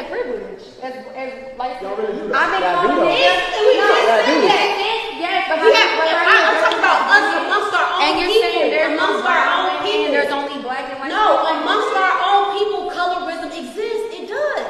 have privilege as like. Y'all really do that. I think yes, but I'm talking about us amongst our own people. Amongst our own people. There's only black and white. No, amongst our own people, colorism exists. It does.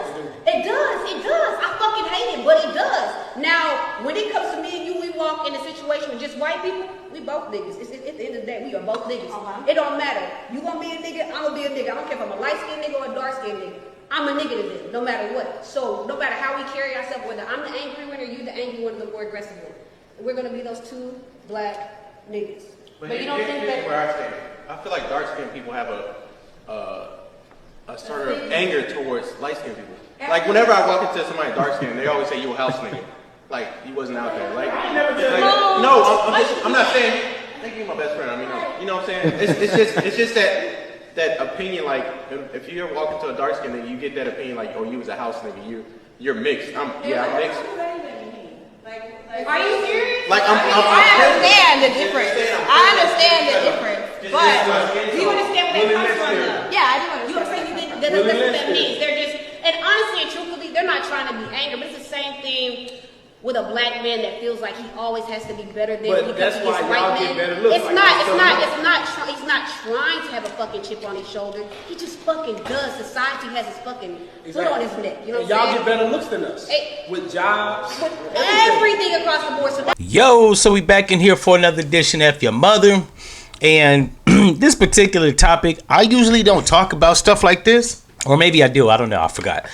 It does. It does. I fucking hate it, but it does. Now, when it comes to me and you, we walk in a situation with just white people. We both niggas. At the end of the day, we are both niggas. It don't matter. You gonna be a nigga, I'm gonna be a nigga. I don't care if I'm a light-skinned nigga or a dark-skinned nigga. I'm a nigga to them, no matter what. So, no matter how we carry ourselves, whether I'm the angry one or you the angry one or the more aggressive one, we're gonna be those two black niggas. But you don't think that... where I stand. I feel like dark-skinned people have a sort of anger towards light-skinned people. Like, whenever I walk into somebody dark-skinned, they always say, you a house nigga. Like, he wasn't out there. Like, I'm not saying, I think you're my best friend. I mean, you know what I'm saying? It's just that opinion, like, if you ever walk into a dark-skinned nigga, you get that opinion, like, oh, you was a house nigga. You're mixed. I'm mixed. Are you serious? Like, I understand the difference. But do you understand where that comes from, though? Yeah, I do understand. You understand that's what that means. They're just, and honestly and truthfully, they're not trying to be angry, but it's the same thing with a black man that feels like he always has to be better than but because that's he is why white y'all man. get better looks. He's not trying to have a fucking chip on his shoulder. He just fucking does. Society has his fucking foot on his neck. You know what I'm saying? Y'all get better looks than us. With jobs. With everything across the board. So Yo, so we back in here for another edition of F-ya-Motha. And this particular topic, I usually don't talk about stuff like this. Or maybe I do. I don't know. I forgot.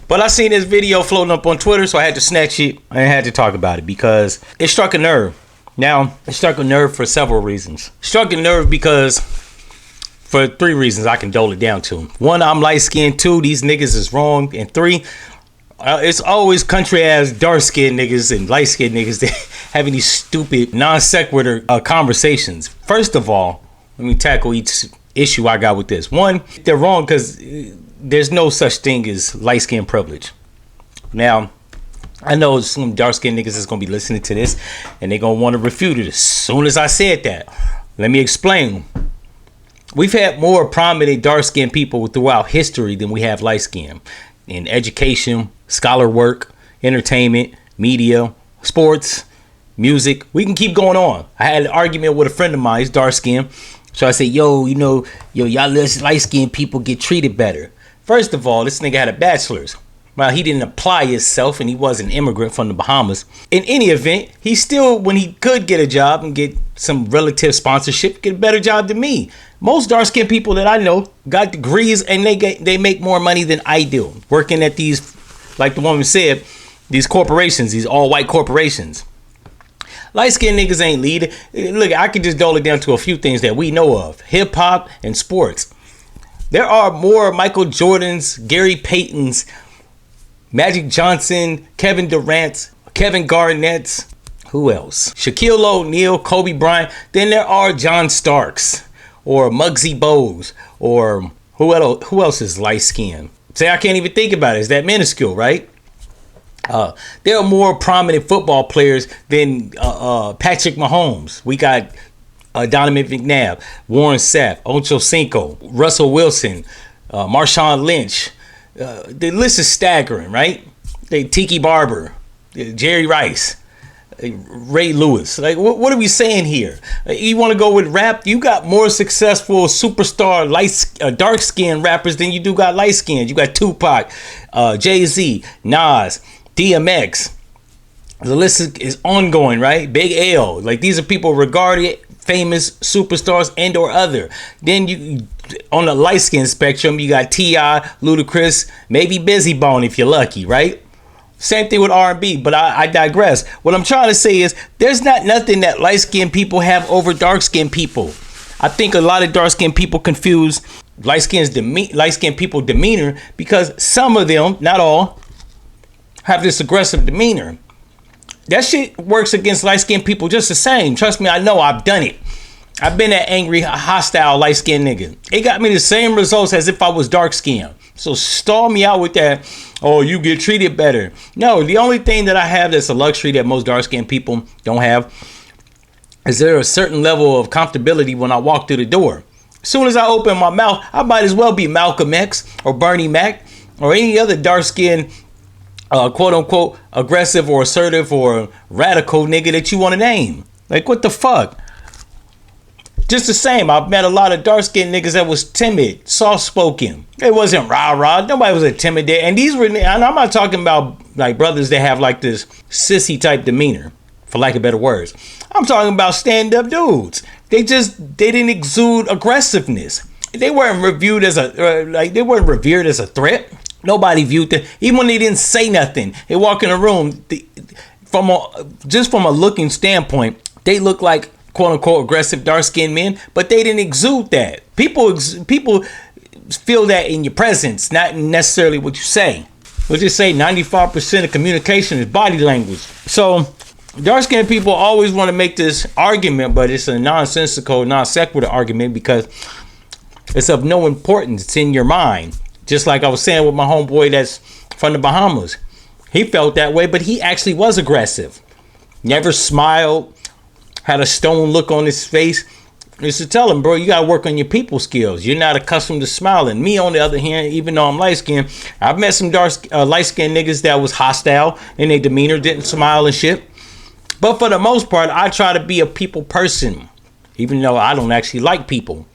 But I seen this video floating up on Twitter, so I had to snatch it and I had to talk about it because it struck a nerve. Now, it struck a nerve for several reasons. It struck a nerve because for 3 reasons I can dole it down to. 1, I'm light-skinned. 2, these niggas is wrong. And 3, it's always country ass dark-skinned niggas and light-skinned niggas that having these stupid non-sequitur conversations. First of all, let me tackle each issue I got with this. 1, they're wrong because there's no such thing as light skin privilege. Now, I know some dark skinned niggas is gonna be listening to this and they're gonna want to refute it as soon as I said that. Let me explain. We've had more prominent dark skinned people throughout history than we have light skin in education, scholar work, entertainment, media, sports, music. We can keep going on. I had an argument with a friend of mine, he's dark skinned. So I said, y'all light skinned people get treated better. First of all, this nigga had a bachelor's. Well, he didn't apply himself and he was an immigrant from the Bahamas. In any event, he still, when he could get a job and get some relative sponsorship, get a better job than me. Most dark-skinned people that I know got degrees and they make more money than I do. Working at these, like the woman said, these corporations, these all-white corporations. Light-skinned niggas ain't leading. Look, I can just dole it down to a few things that we know of. Hip-hop and sports. There are more Michael Jordans, Gary Paytons, Magic Johnson, Kevin Durant's, Kevin Garnett's, who else? Shaquille O'Neal, Kobe Bryant. Then there are John Starks or Muggsy Bogues or who else is light skinned? Say I can't even think about it. It's that minuscule, right? There are more prominent football players than Patrick Mahomes. We got Donovan McNabb, Warren Sapp, Ocho Cinco, Russell Wilson, Marshawn Lynch. The list is staggering, right? Tiki Barber, Jerry Rice, Ray Lewis. Like, what are we saying here? You want to go with rap? You got more successful superstar dark-skinned rappers than you do got light-skinned. You got Tupac, Jay-Z, Nas, DMX. The list is ongoing, right? Big L. Like, these are people regarded famous superstars and or other. Then you on the light skin spectrum, you got T.I., Ludacris, maybe Busy Bone if you're lucky, right? Same thing with R&B, but I digress. What I'm trying to say is there's not nothing that light skinned people have over dark skinned people. I think a lot of dark skinned people confuse light skinned people demeanor because some of them, not all, have this aggressive demeanor. That shit works against light-skinned people just the same. Trust me, I know. I've done it. I've been that angry, hostile, light-skinned nigga. It got me the same results as if I was dark-skinned. So stall me out with that, oh, you get treated better. No, the only thing that I have that's a luxury that most dark-skinned people don't have is there a certain level of comfortability when I walk through the door. As soon as I open my mouth, I might as well be Malcolm X or Bernie Mac. or any other dark-skinned, quote-unquote, aggressive or assertive or radical nigga that you want to name. Like, what the fuck? Just the same, I've met a lot of dark-skinned niggas that was timid, soft-spoken. It wasn't rah-rah. Nobody was intimidated. And these were, and I'm not talking about like brothers that have like this sissy-type demeanor, for lack of better words. I'm talking about stand-up dudes. They didn't exude aggressiveness. They weren't reviewed as they weren't revered as a threat. Nobody viewed them, even when they didn't say nothing. They walk in a room, from a looking standpoint, they look like quote unquote aggressive dark skinned men, but they didn't exude that. People feel that in your presence, not necessarily what you say. We'll just say 95% of communication is body language. So dark skinned people always want to make this argument, but it's a nonsensical, non sequitur argument because it's of no importance. It's in your mind. Just like I was saying with my homeboy that's from the Bahamas. He felt that way, but he actually was aggressive. Never smiled, had a stone look on his face. I used to tell him, bro, you got to work on your people skills. You're not accustomed to smiling. Me, on the other hand, even though I'm light-skinned, I've met some light-skinned niggas that was hostile in their demeanor, didn't smile and shit. But for the most part, I try to be a people person, even though I don't actually like people.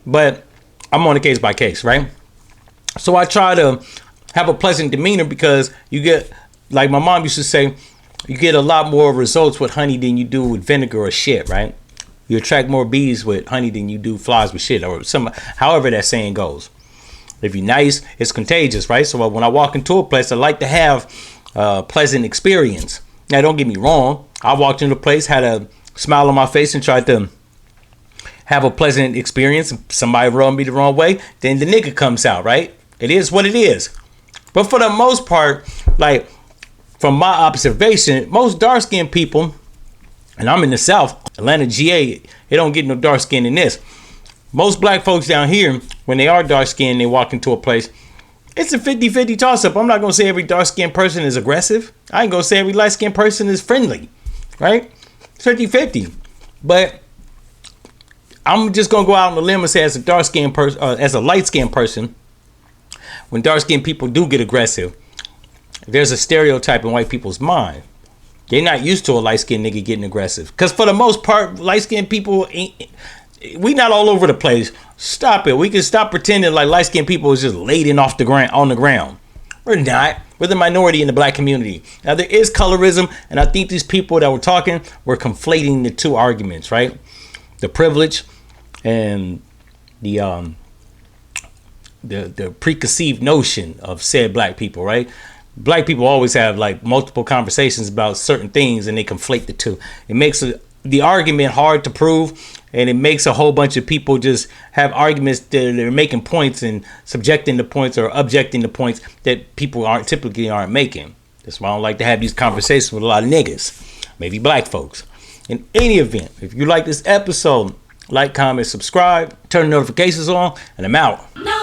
But I'm on a case by case, right? So I try to have a pleasant demeanor because you get, like my mom used to say, you get a lot more results with honey than you do with vinegar or shit, right? You attract more bees with honey than you do flies with shit, or however that saying goes. If you're nice, it's contagious, right? So when I walk into a place, I like to have a pleasant experience. Now, don't get me wrong. I walked into a place, had a smile on my face, and tried to have a pleasant experience. Somebody rubbed me the wrong way, then the nigga comes out, right? It is what it is. But for the most part, like from my observation, most dark-skinned people, and I'm in the South, Atlanta, GA, it don't get no dark skin in this. Most black folks down here, when they are dark-skinned, they walk into a place, it's a 50-50 toss-up. I'm not going to say every dark-skinned person is aggressive. I ain't going to say every light-skinned person is friendly, right? 50-50. But I'm just going to go out on the limb and say as a dark-skinned person, as a light-skinned person, when dark-skinned people do get aggressive, there's a stereotype in white people's mind. They're not used to a light-skinned nigga getting aggressive. Because for the most part, light-skinned people, we not all over the place. Stop it. We can stop pretending like light-skinned people is just laden off the ground, on the ground. We're not. We're the minority in the black community. Now, there is colorism, and I think these people that were talking were conflating the two arguments, right? The privilege and the preconceived notion of said black people, right? Black people always have like multiple conversations about certain things and they conflate the two. It makes the argument hard to prove, and it makes a whole bunch of people just have arguments that they're making points and subjecting the points or objecting to points that people typically aren't making. That's why I don't like to have these conversations with a lot of niggas, maybe black folks. In any event, if you like this episode, like, comment, subscribe, turn the notifications on, and I'm out. No.